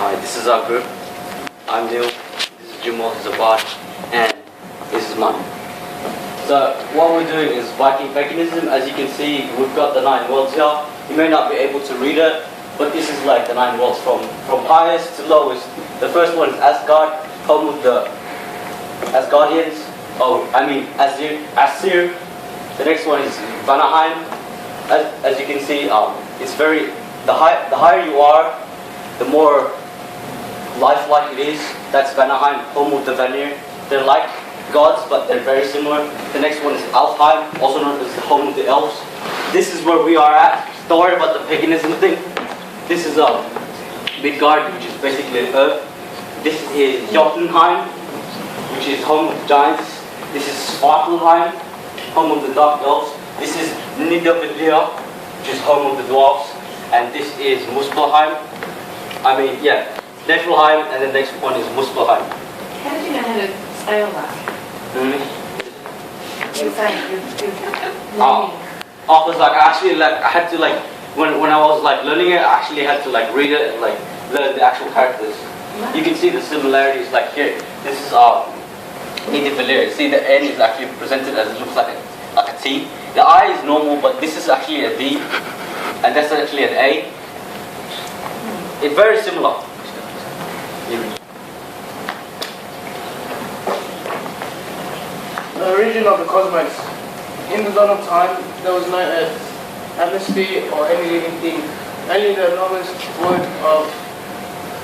Hi, this is our group. I'm Neil, this is Jimuel, this is Abad, and this is Manu. So what we're doing is Viking mechanism. As you can see, we've got the 9 worlds here. You may not be able to read it, but this is like the 9 worlds from highest to lowest. The first one is Asgard, home of the Asgardians. Asir. The next one is Vanaheim. As you can see, it's very the higher you are, the more lifelike it is. That's Vanaheim, home of the Vanir. They're like gods, but they're very similar. The next one is Alfheim, also known as the home of the elves. This is where we are at. Don't worry about the paganism thing. This is Midgard, which is basically Earth. This is Jotunheim, which is home of the giants. This is Svartalheim, home of the dark elves. This is Nidavellir, which is home of the dwarves. And this is Niflheim, and the next one is Muspelheim. How did you know how to say all that? You were saying, Because I had to when I was learning it, I actually had to read it and learn the actual characters. You can see the similarities here. This is Nidavellir. See, the N is actually presented as it looks like a T. The I is normal, but this is actually a D, and that's actually an A. It's very similar. The origin of the cosmos. In the dawn of time, there was no earth, atmosphere, or any living thing. Only the enormous void of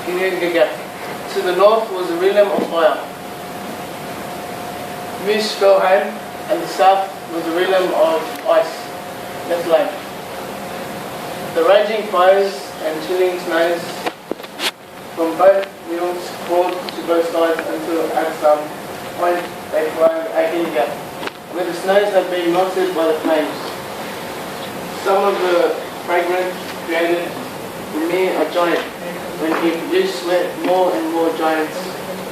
Ginnungagap. To the north was the realm of fire, Muspelheim, and the south was the realm of ice, Niflheim. The raging fires and chilling snows from both realms poured to both sides until at some point they climbed Ginnungagap, where the snows had been melted by the flames. Some of the fragments created Ymir a giant. When he produced sweat, more and more giants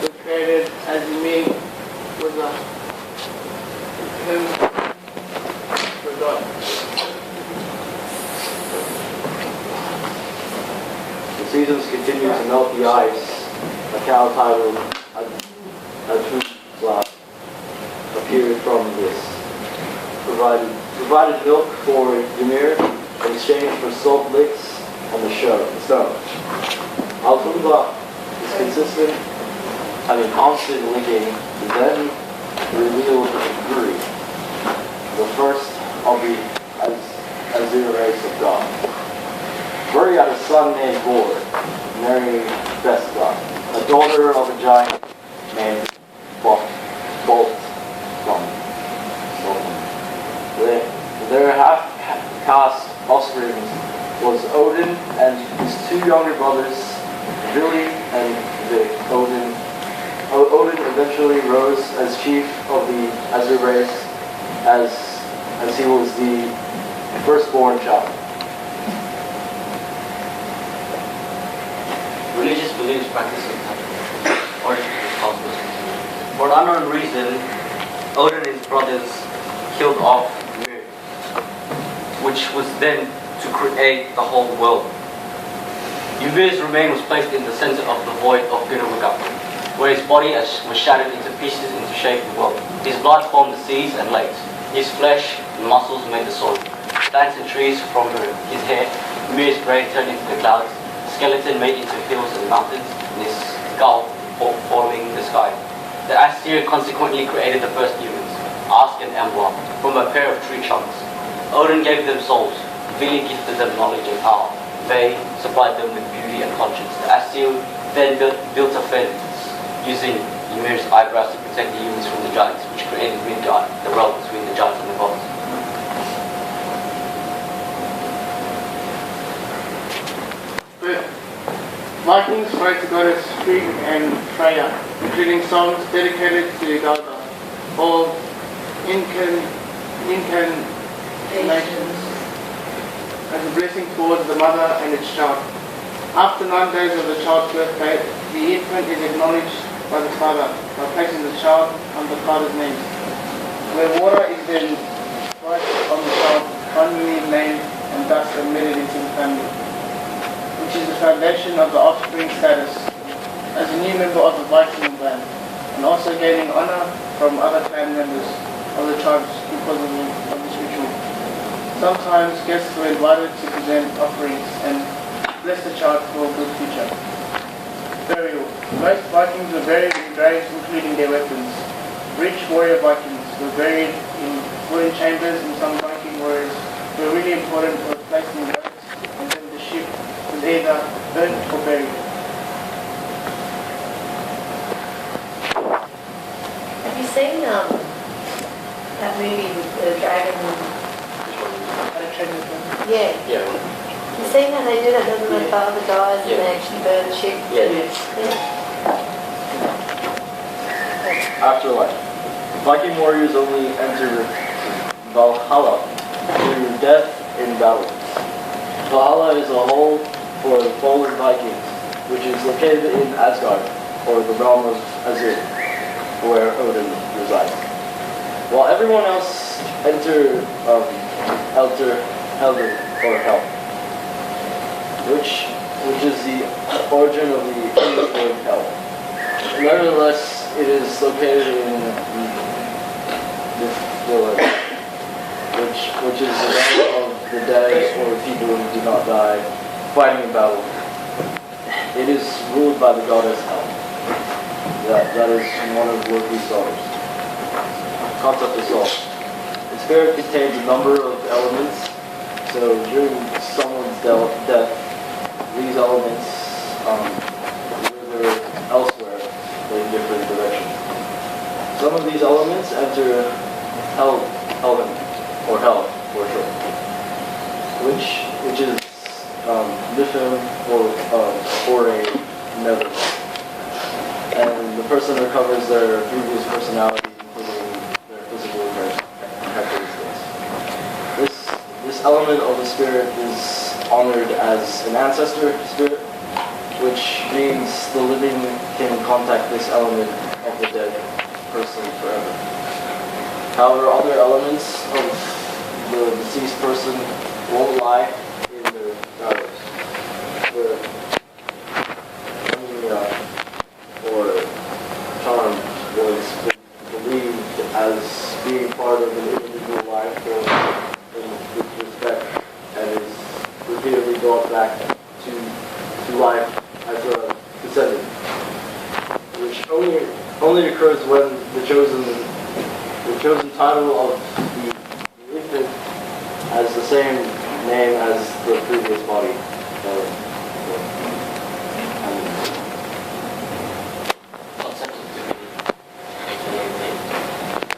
were created as Ymir was him for God. The seasons continue to melt the ice. A cow titled Adrucla appeared from this. Provided milk for Ymir in exchange for salt licks on the stone. Altumba is constant licking, then revealed Guri, the first of the Azir race of God. Guri had a son named Bor, marrying Vespa, a daughter of a giant named Boltflon. Their half-caste offspring was Odin and his 2 younger brothers, Vili and Vic. Odin eventually rose as chief of the Azir race, as he was the firstborn child. Religious beliefs, practices, origin of cosmos. For an unknown reason, Odin and his brothers killed off Ymir, which was then to create the whole world. Ymir's remain was placed in the center of the void of Ginnungagap, where his body was shattered into pieces to shape the world. His blood formed the seas and lakes. His flesh and muscles made the soil. Plants and trees from his hair. Ymir's brain turned into the clouds. Skeleton made into hills and mountains, and his skull forming the sky. The Asir consequently created the first humans, Ask and Embla, from a pair of tree trunks. Odin gave them souls. Vili gifted them knowledge and power. They supplied them with beauty and conscience. The Asir then built a fence using Ymir's eyebrows to protect the humans from the giants, which created Midgard, the realm between the giants and the gods. Vikings pray to goddess Frigg and Freya, including songs dedicated to Gaga, or incantations as a blessing towards the mother and its child. After 9 days of the child's birthday, the infant is acknowledged by the father by placing the child on the father's name, where water is then splashed on the child, finally named and thus admitted into the family. which is the foundation of the offspring status as a new member of the Viking clan, and also gaining honor from other clan members of the tribes because of this ritual. Sometimes guests were invited to present offerings and bless the child for a good future. Burial. Most Vikings were buried in graves including their weapons. Rich warrior Vikings were buried in wooden chambers, and some Viking warriors were really important for placing boats, and then the ship was either burnt or buried. Have you seen that movie with the dragon? Yeah. Yeah. You seen how they do that, doesn't it? The father dies and they actually burn the ship. Yeah. Afterlife. Viking warriors only enter Valhalla through death in battle. Valhalla is a hole for the fallen Vikings, which is located in Asgard, or the realm of Azir, where Odin resides. While everyone else enter Helden, or Hell, which is the origin of the English word Hell. Nevertheless, it is located in Niflheim, which is the realm of the dead or people who do not die fighting in battle. It is ruled by the goddess Hel. That is one of Loki's daughters. Concept of soul. The spirit contains a number of elements. So during someone's death, these elements wither elsewhere in different directions. Some of these elements enter Helden, or Hell for short, which is Niflheim or a nether. And the person recovers their previous personalities, including their physical characteristics. This element of the spirit is honored as an ancestor spirit, which means the living can contact this element of the dead person forever. However, other elements of the deceased person won't lie in their shadows. Or charm was believed as being part of an individual life form in respect, and is repeatedly brought back to life as a descendant, which only occurs when the chosen title of the infant has the same name as the previous body.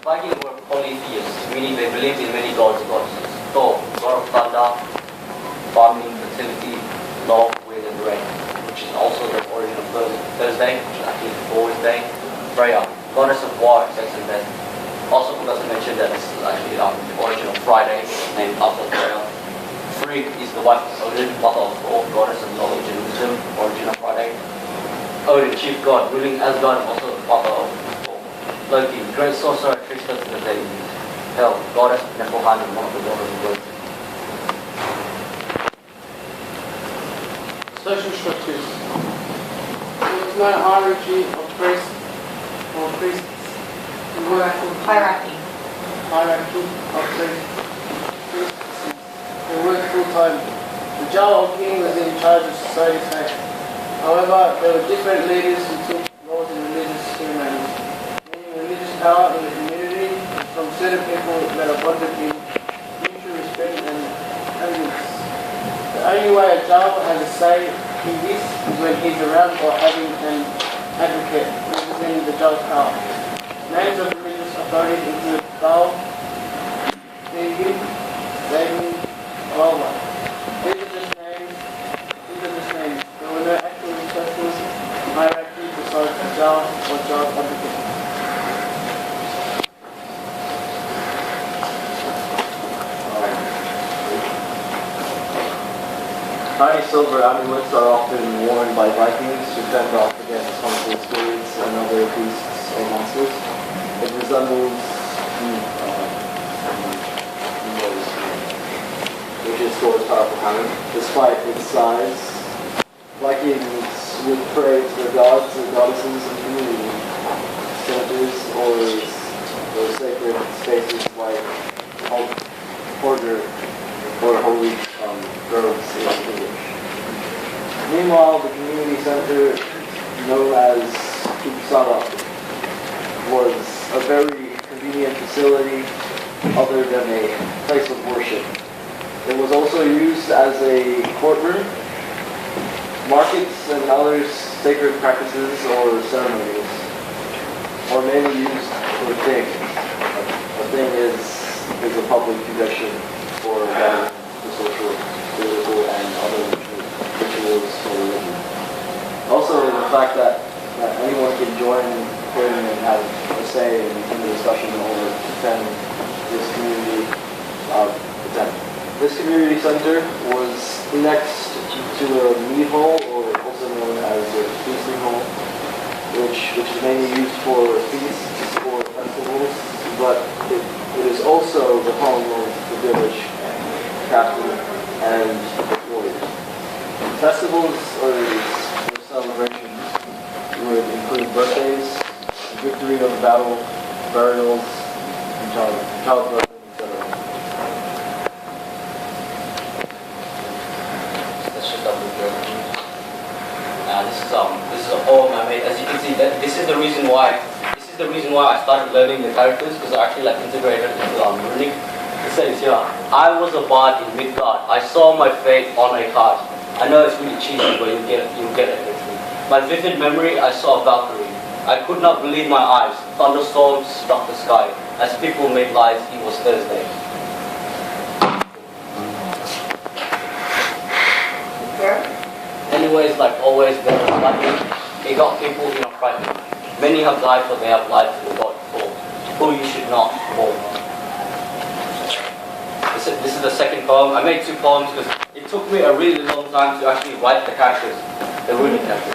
Vikings were polytheists, meaning they believed in many gods and goddesses. Thor, god of thunder, farming, fertility, love, wind, and rain, which is also the origin of Thursday, which is actually Thor's day. Freya, goddess of war, sex, and death. Also forgot to mention that this is actually the origin of Friday, named after Freya. Frigg is the wife of Odin, mother of Thor, goddess of knowledge and wisdom, origin of Friday. Odin, chief god, ruling Asgard, also the father of Thor. Loki, great sorcerer, trickster to the dead. Hel, goddess of Niflheim, and one of the daughters of Loki. Social structures. There was no hierarchy of priests or priests. Hierarchy. Hierarchy of priests. They worked full time. The Jarl or king was in charge of society's life. However, there were different leaders who took roles in religious ceremonies, meaning religious power in the community from certain people that are bonded in mutual respect and allegiance. The only way a Jarl has a say in this is when he's around or having an advocate representing the Jarl's power. Names of religious authorities include Jarl, Viking, Viking, Alma. These are just names. There were no actual social hierarchy besides the Jarl or Jarl's advocate. Tiny silver amulets are often worn by Vikings to fend off against harmful spirits and other beasts or monsters. It resembles which is Thor's powerful hammer. Despite its size, Vikings would pray to their gods or goddesses and community centers or sacred spaces like Porter or holy groves in English. Meanwhile, the community center, known as Uppsala, was a very convenient facility other than a place of worship. It was also used as a courtroom, markets, and other sacred practices or ceremonies, or mainly used for things. A thing is a public convention for the social, political, and other rituals or religion. Also, the fact that anyone can join in and have a say in the discussion or attend this community event. This community center was next to a mead hall, or also known as a feasting hall, which is mainly used for feasts or festivals, but it is also the home of the village captain and the warriors. Festivals or celebrations would include birthdays, victory of battle, burials, and childbirth, etc. Let's just double check. This is a poem I made. As you can see, this is the reason why I started learning the characters, because I actually integrated into learning. It says here, I was a bard in Midgard. I saw my fate on a card. I know it's really cheesy, but you'll get it eventually. My vivid memory, I saw a Valkyrie. I could not believe my eyes. Thunderstorms struck the sky. As people made lies, it was Thursday. Anyways, like always, there was lightning. It got people frightened. Many have died, for they have lied to the God for who you should not fall. This is the second poem. I made two poems because it took me a really long time to actually write the characters, the runic characters.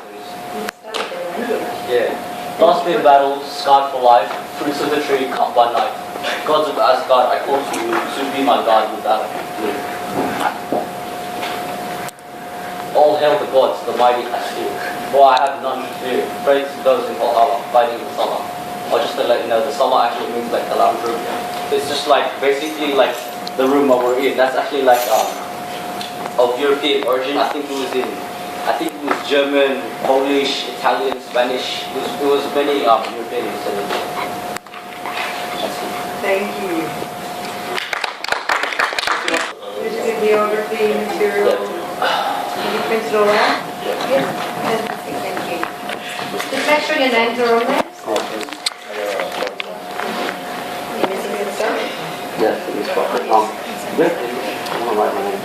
Yeah. Lost in battle, scarred for life, fruits of the tree cut by knife. Gods of Asgard, I call to you to be my guard without me. All hail the gods, the mighty I steal, for I have none to fear. Pray to those in Valhalla, fighting in summer. Or just to let you know, the summer actually means the lounge room. It's just basically the room that we're in. That's actually of European origin. I think it was German, Polish, Italian, Spanish. It was many European descendants. Thank you. This is bibliography material. Can you print it all out? Yes. Fantastic, thank you. Just make sure your names are on there. You're missing some stuff? Yes, it is proper. Yeah, I want to write my name.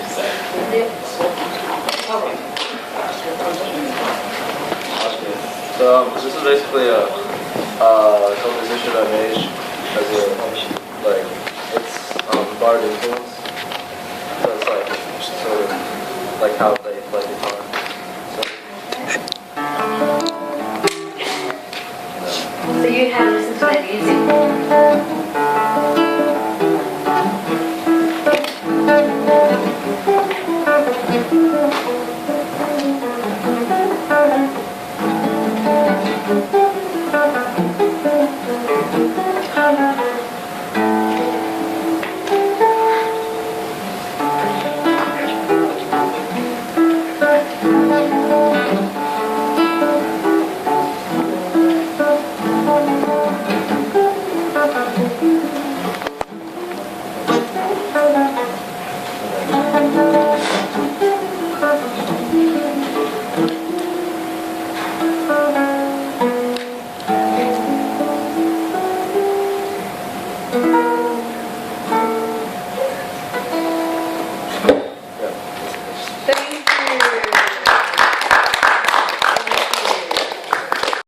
So this is basically a composition I made as it's bard influence. So it's sort of how they play guitar. So you have listened to that music